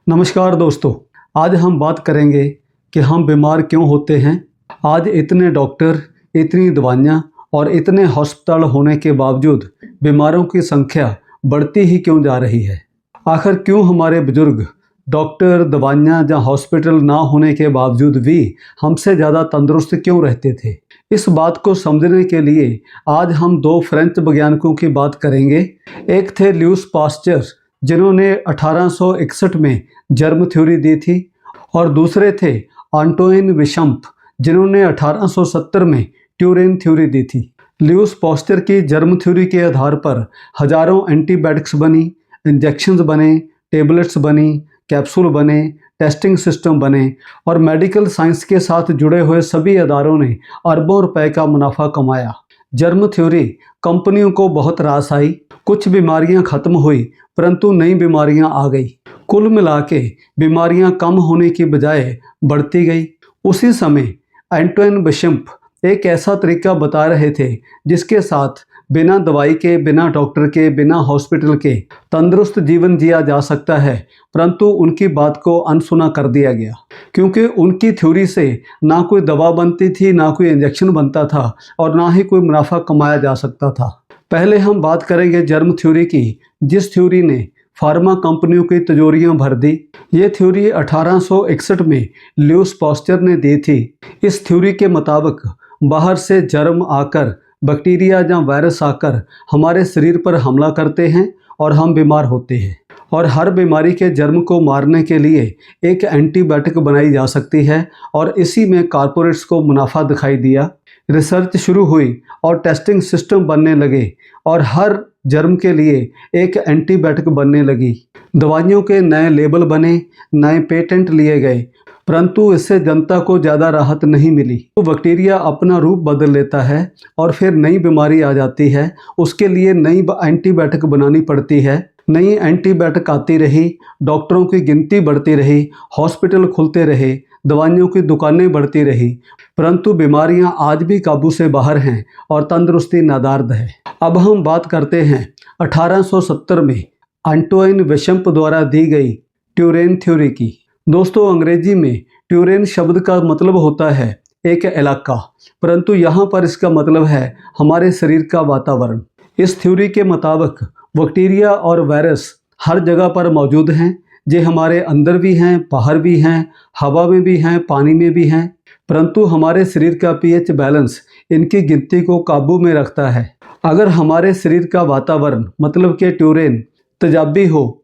नमस्कार दोस्तों, आज हम बात करेंगे कि हम बीमार क्यों होते हैं। आज इतने डॉक्टर, इतनी दवाइयाँ और इतने हॉस्पिटल होने के बावजूद बीमारों की संख्या बढ़ती ही क्यों जा रही है। आखिर क्यों हमारे बुजुर्ग डॉक्टर, दवाइयाँ या हॉस्पिटल ना होने के बावजूद भी हमसे ज़्यादा तंदुरुस्त क्यों रहते थे। इस बात को समझने के लिए आज हम दो फ्रेंच वैज्ञानिकों की बात करेंगे। एक थे ल्यूस पास्चर, जिन्होंने 1861 में जर्म थ्योरी दी थी, और दूसरे थे आंटोइन विशंप, जिन्होंने 1870 में ट्यूरेन थ्योरी दी थी। ल्यूस पास्चर की जर्म थ्योरी के आधार पर हजारों एंटीबायोटिक्स बनी, इंजेक्शंस बने, टेबलेट्स बनी, कैप्सूल बने, टेस्टिंग सिस्टम बने और मेडिकल साइंस के साथ जुड़े हुए सभी इदारों ने अरबों रुपए का मुनाफा कमाया। जर्म थ्योरी कंपनियों को बहुत रास आई, कुछ बीमारियां खत्म हुई परंतु नई बीमारियां आ गई। कुल मिला के बीमारियां कम होने की बजाय बढ़ती गई। उसी समय एंटोइन विशंप एक ऐसा तरीका बता रहे थे जिसके साथ बिना दवाई के, बिना डॉक्टर के, बिना हॉस्पिटल के तंदुरुस्त जीवन जिया जा सकता है, परंतु उनकी बात को अनसुना कर दिया गया, क्योंकि उनकी थ्योरी से ना कोई दवा बनती थी, ना कोई इंजेक्शन बनता था और ना ही कोई मुनाफा कमाया जा सकता था। पहले हम बात करेंगे जर्म थ्योरी की, जिस थ्योरी ने फार्मा कंपनियों की तिजोरियां भर दी। ये थ्योरी 1861 में ल्यूस पास्चर ने दी थी। इस थ्योरी के मुताबिक बाहर से जर्म आकर, बैक्टीरिया या वायरस आकर हमारे शरीर पर हमला करते हैं और हम बीमार होते हैं, और हर बीमारी के जर्म को मारने के लिए एक एंटीबायोटिक बनाई जा सकती है, और इसी में कॉर्पोरेट्स को मुनाफा दिखाई दिया। रिसर्च शुरू हुई और टेस्टिंग सिस्टम बनने लगे और हर जर्म के लिए एक एंटीबायोटिक बनने लगी। दवाइयों के नए लेबल बने, नए पेटेंट लिए गए, परंतु इससे जनता को ज़्यादा राहत नहीं मिली। तो बैक्टीरिया अपना रूप बदल लेता है और फिर नई बीमारी आ जाती है। उसके लिए नई एंटीबायोटिक बनानी पड़ती है। नई एंटीबायोटिक आती रही, डॉक्टरों की गिनती बढ़ती रही, हॉस्पिटल खुलते रहे, दवाइयों की दुकानें बढ़ती रही, परंतु बीमारियां आज भी काबू से बाहर हैं और तंदुरुस्ती नादार्द है। अब हम बात करते हैं 1870 में आंटोइन विशंप द्वारा दी गई ट्यूरेन थ्योरी की। दोस्तों, अंग्रेजी में ट्यूरेन शब्द का मतलब होता है एक इलाका, परंतु यहाँ पर इसका मतलब है हमारे शरीर का वातावरण। इस थ्योरी के मुताबिक बैक्टीरिया और वायरस हर जगह पर मौजूद हैं। ये हमारे अंदर भी हैं, बाहर भी हैं, हवा में भी हैं, पानी में भी हैं, परंतु हमारे शरीर का पीएच बैलेंस इनकी गिनती को काबू में रखता है। अगर हमारे शरीर का वातावरण मतलब कि ट्यूरेन तेजाबी हो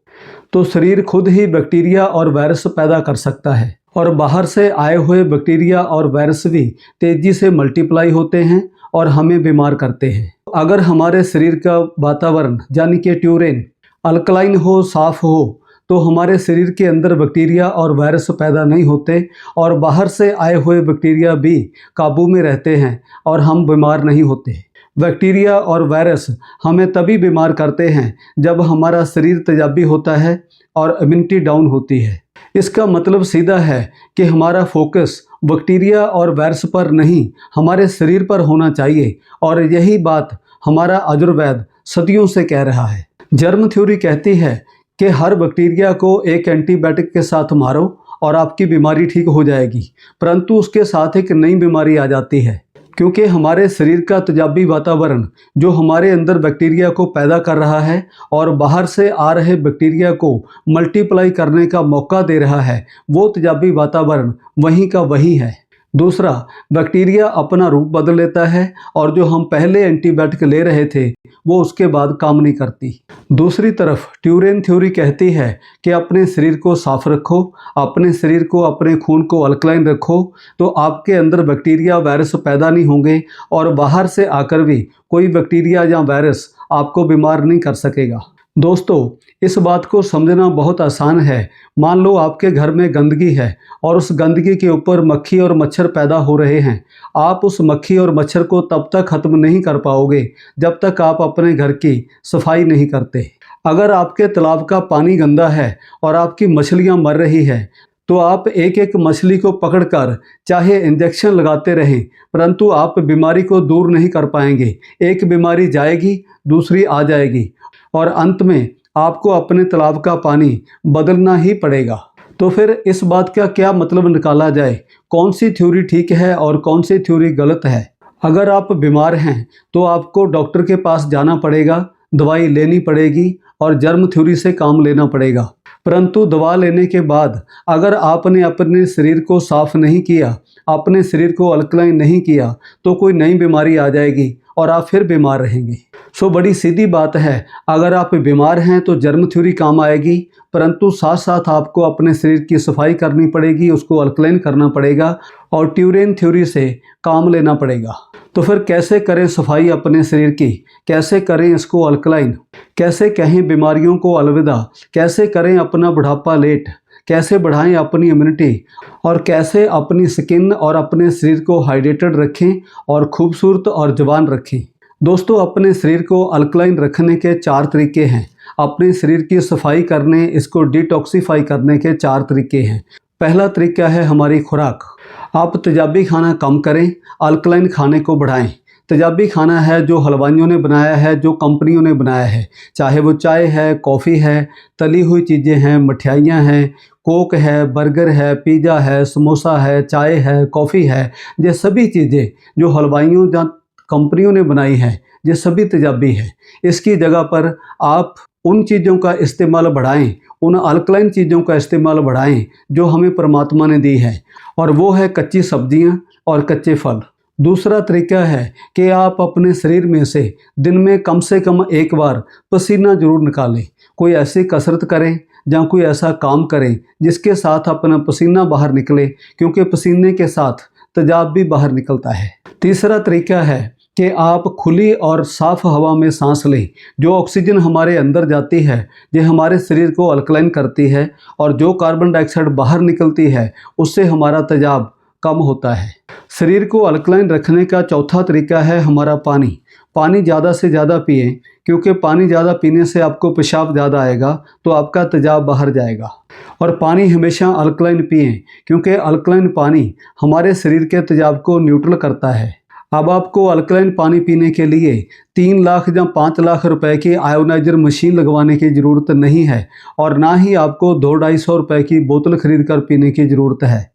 तो शरीर खुद ही बैक्टीरिया और वायरस पैदा कर सकता है, और बाहर से आए हुए बैक्टीरिया और वायरस भी तेजी से मल्टीप्लाई होते हैं और हमें बीमार करते हैं। अगर हमारे शरीर का वातावरण यानी कि ट्यूरेन अल्कलाइन हो, साफ हो, तो हमारे शरीर के अंदर बैक्टीरिया और वायरस पैदा नहीं होते और बाहर से आए हुए बैक्टीरिया भी काबू में रहते हैं और हम बीमार नहीं होते। बैक्टीरिया और वायरस हमें तभी बीमार करते हैं जब हमारा शरीर तेजाबी होता है और इम्यूनिटी डाउन होती है। इसका मतलब सीधा है कि हमारा फोकस बैक्टीरिया और वायरस पर नहीं, हमारे शरीर पर होना चाहिए, और यही बात हमारा आयुर्वेद सदियों से कह रहा है। जर्म थ्योरी कहती है कि हर बैक्टीरिया को एक एंटीबायोटिक के साथ मारो और आपकी बीमारी ठीक हो जाएगी, परंतु उसके साथ एक नई बीमारी आ जाती है, क्योंकि हमारे शरीर का तेजाबी वातावरण जो हमारे अंदर बैक्टीरिया को पैदा कर रहा है और बाहर से आ रहे बैक्टीरिया को मल्टीप्लाई करने का मौका दे रहा है, वो तेजाबी वातावरण वहीं का वहीं है। दूसरा, बैक्टीरिया अपना रूप बदल लेता है और जो हम पहले एंटीबायोटिक ले रहे थे वो उसके बाद काम नहीं करती। दूसरी तरफ ट्यूरेन थ्योरी कहती है कि अपने शरीर को साफ रखो, अपने शरीर को, अपने खून को अल्कलाइन रखो, तो आपके अंदर बैक्टीरिया वायरस पैदा नहीं होंगे और बाहर से आकर भी कोई बैक्टीरिया या वायरस आपको बीमार नहीं कर सकेगा। दोस्तों, इस बात को समझना बहुत आसान है। मान लो आपके घर में गंदगी है और उस गंदगी के ऊपर मक्खी और मच्छर पैदा हो रहे हैं। आप उस मक्खी और मच्छर को तब तक ख़त्म नहीं कर पाओगे जब तक आप अपने घर की सफाई नहीं करते। अगर आपके तालाब का पानी गंदा है और आपकी मछलियां मर रही है, तो आप एक एक मछली को पकड़कर चाहे इंजेक्शन लगाते रहें, परंतु आप बीमारी को दूर नहीं कर पाएंगे। एक बीमारी जाएगी, दूसरी आ जाएगी और अंत में आपको अपने तालाब का पानी बदलना ही पड़ेगा। तो फिर इस बात का क्या मतलब निकाला जाए, कौन सी थ्योरी ठीक है और कौन सी थ्योरी गलत है। अगर आप बीमार हैं तो आपको डॉक्टर के पास जाना पड़ेगा, दवाई लेनी पड़ेगी और जर्म थ्योरी से काम लेना पड़ेगा। परंतु दवा लेने के बाद अगर आपने अपने शरीर को साफ नहीं किया, अपने शरीर को अल्कलाइन नहीं किया, तो कोई नई बीमारी आ जाएगी और आप फिर बीमार रहेंगे। सो बड़ी सीधी बात है, अगर आप बीमार हैं तो जर्म थ्योरी काम आएगी, परंतु साथ साथ आपको अपने शरीर की सफाई करनी पड़ेगी, उसको अल्कलाइन करना पड़ेगा और ट्यूरेन थ्योरी से काम लेना पड़ेगा। तो फिर कैसे करें सफाई अपने शरीर की, कैसे करें इसको अल्कलाइन, कैसे कहें बीमारियों को अलविदा, कैसे करें अपना बुढ़ापा लेट, कैसे बढ़ाएं अपनी इम्यूनिटी और कैसे अपनी स्किन और अपने शरीर को हाइड्रेटेड रखें और खूबसूरत और जवान रखें। दोस्तों, अपने शरीर को अल्कलाइन रखने के 4 तरीके हैं। अपने शरीर की सफाई करने, इसको डिटॉक्सीफाई करने के 4 तरीके हैं। पहला तरीका है हमारी खुराक। आप तेजाबी खाना कम करें, अल्कलाइन खाने को बढ़ाएं। तेजाबी खाना है जो हलवाइयों ने बनाया है, जो कंपनियों ने बनाया है, चाहे वो चाय है, कॉफ़ी है, तली हुई चीज़ें हैं, मिठाइयाँ हैं, कोक है, बर्गर है, पिज़्ज़ा है, समोसा है, चाय है, कॉफ़ी है, ये सभी चीज़ें जो हलवाइयों या कंपनियों ने बनाई हैं, ये सभी तेजाबी है। इसकी जगह पर आप उन चीज़ों का इस्तेमाल बढ़ाएं, उन अल्कलाइन चीज़ों का इस्तेमाल बढ़ाएं जो हमें परमात्मा ने दी है, और वो है कच्ची सब्जियां और कच्चे फल। दूसरा तरीका है कि आप अपने शरीर में से दिन में कम से कम एक बार पसीना जरूर निकालें। कोई ऐसी कसरत करें या कोई ऐसा काम करें जिसके साथ अपना पसीना बाहर निकले, क्योंकि पसीने के साथ तेजाब भी बाहर निकलता है। तीसरा तरीका है कि आप खुली और साफ़ हवा में सांस लें। जो ऑक्सीजन हमारे अंदर जाती है ये हमारे शरीर को अल्कलाइन करती है, और जो कार्बन डाइऑक्साइड बाहर निकलती है उससे हमारा तेजाब कम होता है। शरीर को अल्कलाइन रखने का चौथा तरीका है हमारा पानी। पानी ज़्यादा से ज़्यादा पिएं, क्योंकि पानी ज़्यादा पीने से आपको पेशाब ज़्यादा आएगा तो आपका तेजाब बाहर जाएगा। और पानी हमेशा अल्कलाइन पिएं, क्योंकि अल्कलाइन पानी हमारे शरीर के तेजाब को न्यूट्रल करता है। अब आपको अल्कलाइन पानी पीने के लिए 3 लाख या 5 लाख रुपए की आयोनाइजर मशीन लगवाने की ज़रूरत नहीं है, और ना ही आपको 200-250 रुपए की बोतल खरीद कर पीने की ज़रूरत है।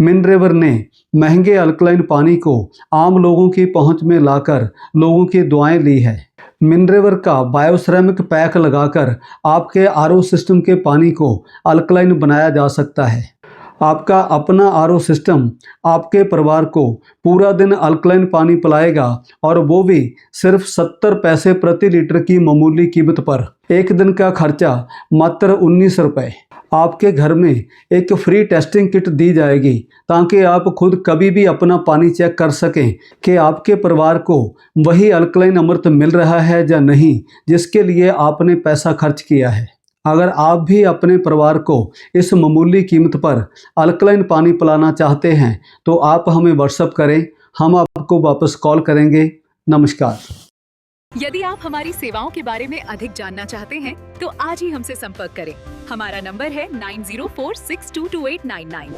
मिनरेवर ने महंगे अल्कलाइन पानी को आम लोगों की पहुंच में लाकर लोगों की दुआएं ली है। मिनरेवर का बायोसेरेमिक पैक लगाकर आपके आरओ सिस्टम के पानी को अल्कलाइन बनाया जा सकता है। आपका अपना आरओ सिस्टम आपके परिवार को पूरा दिन अल्कलाइन पानी पिलाएगा, और वो भी सिर्फ 70 पैसे प्रति लीटर की मामूली कीमत पर। एक दिन का खर्चा मात्र 19 रुपये। आपके घर में एक फ्री टेस्टिंग किट दी जाएगी, ताकि आप खुद कभी भी अपना पानी चेक कर सकें कि आपके परिवार को वही अल्कलाइन अमृत मिल रहा है या नहीं, जिसके लिए आपने पैसा खर्च किया है। अगर आप भी अपने परिवार को इस मामूली कीमत पर अल्कलाइन पानी पिलाना चाहते हैं तो आप हमें व्हाट्सएप करें, हम आपको वापस कॉल करेंगे। नमस्कार। यदि आप हमारी सेवाओं के बारे में अधिक जानना चाहते हैं तो आज ही हमसे संपर्क करें। हमारा नंबर है 9046222899।